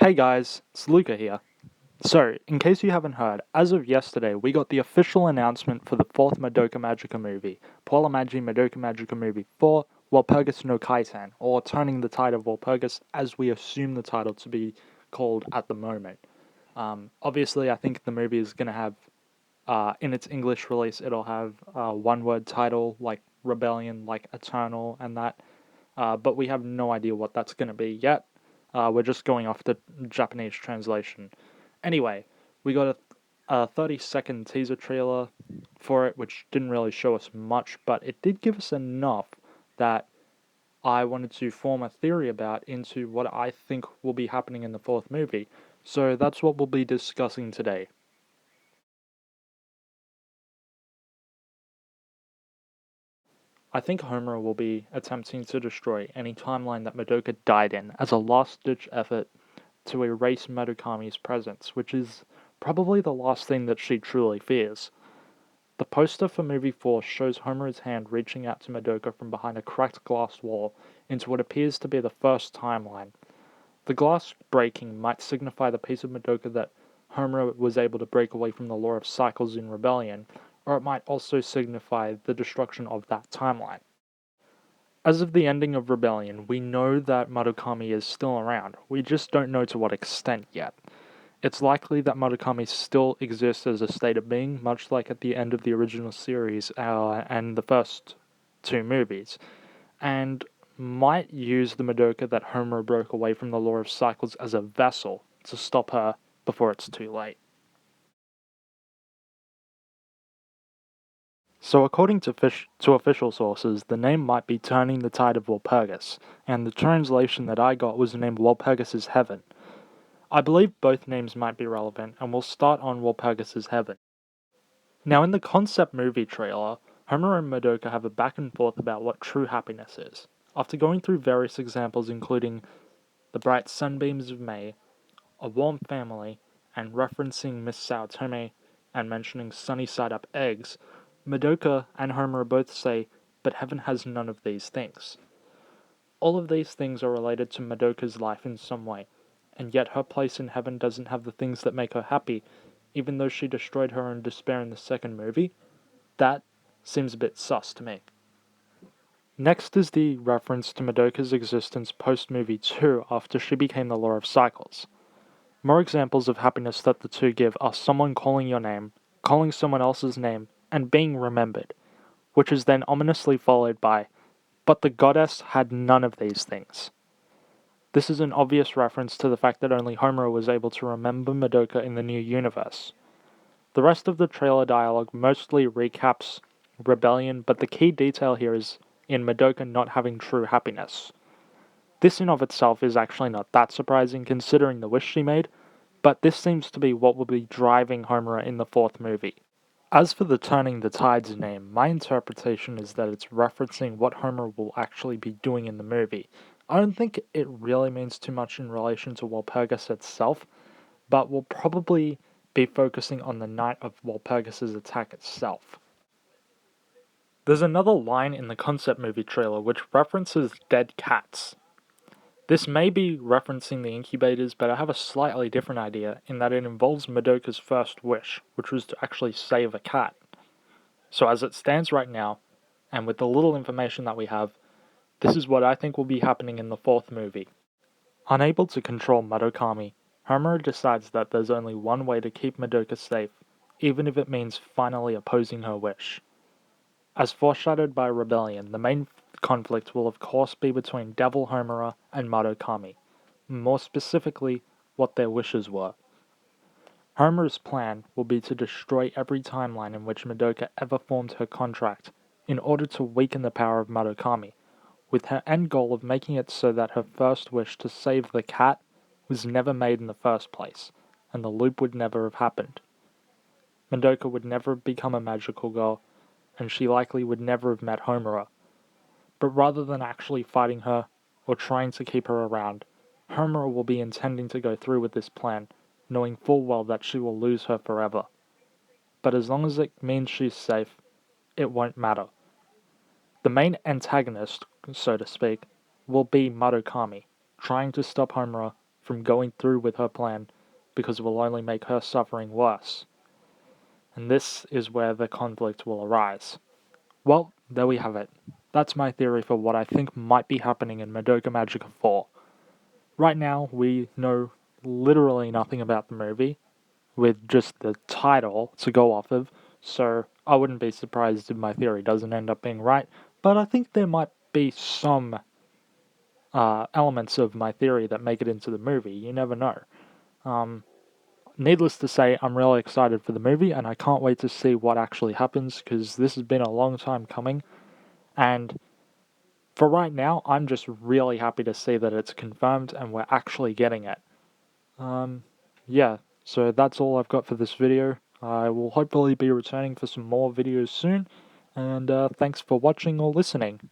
Hey guys, it's Luca here. So, in case you haven't heard, as of yesterday, we got the official announcement for the fourth Madoka Magica movie, Madoka Magica Movie 4, Walpurgis no Kaiten, or turning the tide of Walpurgis as we assume the title to be called at the moment. Obviously, I think the movie is going to have, in its English release, it'll have a one-word title like Rebellion, like Eternal, and that, but we have no idea what that's going to be yet. We're just going off the Japanese translation. Anyway, we got a 30-second teaser trailer for it, which didn't really show us much, but it did give us enough that I wanted to form a theory about into what I think will be happening in the fourth movie. So that's what we'll be discussing today. I think Homura will be attempting to destroy any timeline that Madoka died in as a last-ditch effort to erase Madokami's presence, which is probably the last thing that she truly fears. The poster for movie 4 shows Homura's hand reaching out to Madoka from behind a cracked glass wall into what appears to be the first timeline. The glass breaking might signify the piece of Madoka that Homura was able to break away from the law of cycles in Rebellion, or it might also signify the destruction of that timeline. As of the ending of Rebellion, we know that Madokami is still around, we just don't know to what extent yet. It's likely that Madoka still exists as a state of being, much like at the end of the original series and the first two movies, and might use the Madoka that Homura broke away from the law of cycles as a vessel to stop her before it's too late. So according to official sources, the name might be Turning the Tide of Walpurgis, and the translation that I got was named Walpurgis's Heaven. I believe both names might be relevant, and we'll start on Walpurgis's Heaven. Now, in the concept movie trailer, Homura and Madoka have a back and forth about what true happiness is. After going through various examples including the bright sunbeams of May, a warm family, and referencing Miss Saotome and mentioning sunny side up eggs, Madoka and Homura both say, but heaven has none of these things. All of these things are related to Madoka's life in some way, and yet her place in heaven doesn't have the things that make her happy, even though she destroyed her own despair in the second movie. That seems a bit sus to me. Next is the reference to Madoka's existence post-movie 2 after she became the Law of Cycles. More examples of happiness that the two give are someone calling your name, calling someone else's name, and being remembered, which is then ominously followed by, but the goddess had none of these things. This is an obvious reference to the fact that only Homura was able to remember Madoka in the new universe. The rest of the trailer dialogue mostly recaps Rebellion, but the key detail here is in Madoka not having true happiness. This in of itself is actually not that surprising considering the wish she made, but this seems to be what will be driving Homura in the fourth movie. As for the Turning the Tides name, my interpretation is that it's referencing what Homura will actually be doing in the movie. I don't think it really means too much in relation to Walpurgis itself, but will probably be focusing on the night of Walpurgis's attack itself. There's another line in the concept movie trailer which references dead cats. This may be referencing the incubators, but I have a slightly different idea in that it involves Madoka's first wish, which was to actually save a cat. So as it stands right now, and with the little information that we have, this is what I think will be happening in the fourth movie. Unable to control Madokami, Homura decides that there's only one way to keep Madoka safe, even if it means finally opposing her wish. As foreshadowed by Rebellion, the main conflict will of course be between Devil Homura and Madokami, more specifically, what their wishes were. Homura's plan will be to destroy every timeline in which Madoka ever formed her contract in order to weaken the power of Madokami, with her end goal of making it so that her first wish to save the cat was never made in the first place, and the loop would never have happened. Madoka would never have become a magical girl, and she likely would never have met Homura. But rather than actually fighting her, or trying to keep her around, Homura will be intending to go through with this plan, knowing full well that she will lose her forever. But as long as it means she's safe, it won't matter. The main antagonist, so to speak, will be Madokami, trying to stop Homura from going through with her plan because it will only make her suffering worse. And this is where the conflict will arise. Well, there we have it. That's my theory for what I think might be happening in Madoka Magica 4. Right now, we know literally nothing about the movie, with just the title to go off of, so I wouldn't be surprised if my theory doesn't end up being right, but I think there might be some elements of my theory that make it into the movie. You never know. Needless to say, I'm really excited for the movie, and I can't wait to see what actually happens, because this has been a long time coming, and for right now, I'm just really happy to see that it's confirmed and we're actually getting it. Yeah, so that's all I've got for this video. I will hopefully be returning for some more videos soon, and thanks for watching or listening.